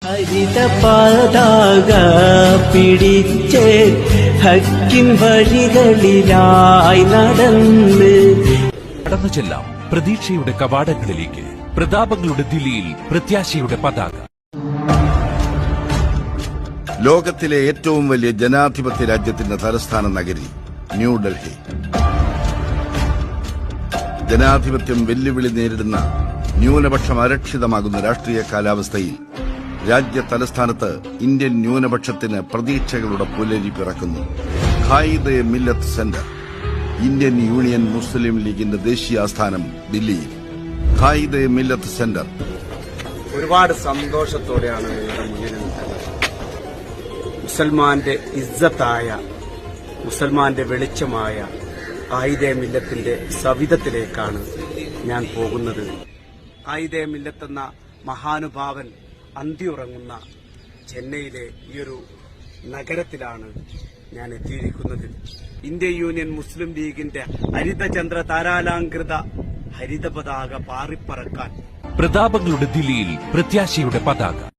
ഹരിത പതാക പിടിച്ച് ഹക്കിൻ വഴികളിലായി നടന്ന് കടന്നു ചെല്ലാം പ്രതീക്ഷയുടെ കവാടങ്ങളിലേക്ക്. പ്രതാപങ്ങളുടെ ദില്ലിയിൽ പ്രത്യാശയുടെ പതാക. ലോകത്തിലെ ഏറ്റവും വലിയ ജനാധിപത്യ രാജ്യത്തിന്റെ തലസ്ഥാന നഗരി ന്യൂഡൽഹി. ജനാധിപത്യം വെല്ലുവിളി നേരിടുന്ന ന്യൂനപക്ഷം അരക്ഷിതമാകുന്ന രാഷ്ട്രീയ കാലാവസ്ഥയിൽ രാജ്യ തലസ്ഥാനത്ത് ഇന്ത്യൻ ന്യൂനപക്ഷത്തിന് പ്രതീക്ഷകളുടെ പുലരി പിറക്കുന്നു. ഖായിദെ മില്ലത്ത് സെന്റർ. ഇന്ത്യൻ യൂണിയൻ മുസ്ലിം ലീഗിന്റെ ദേശീയ ആസ്ഥാനം ദില്ലിയിൽ. ഖായിദെ മില്ലത്ത് സെന്റർ. ഒരുപാട് സന്തോഷത്തോടെയാണ് നിങ്ങളുടെ മുന്നിൽ നിൽക്കുന്നത്. മുസൽമാന്റെ ഇസ്സത്തായ, മുസൽമാന്റെ വെളിച്ചമായ ഖായിദെ മില്ലത്തിന്റെ സവിധത്തിലേക്കാണ് ഞാൻ പോകുന്നത്. ഖായിദെ മില്ലത്ത് എന്ന മഹാനുഭാവൻ അന്തിയുറങ്ങുന്ന ചെന്നൈയിലെ ഈയൊരു നഗരത്തിലാണ് ഞാൻ എത്തിയിരിക്കുന്നത്. ഇന്ത്യൻ യൂണിയൻ മുസ്ലിം ലീഗിന്റെ ഹരിതചന്ദ്ര താരാലങ്കൃത ഹരിത പതാക പാറിപ്പറക്കാൻ പ്രതാപങ്ങളുടെ ദില്ലിയിൽ പ്രത്യാശയുടെ പതാക.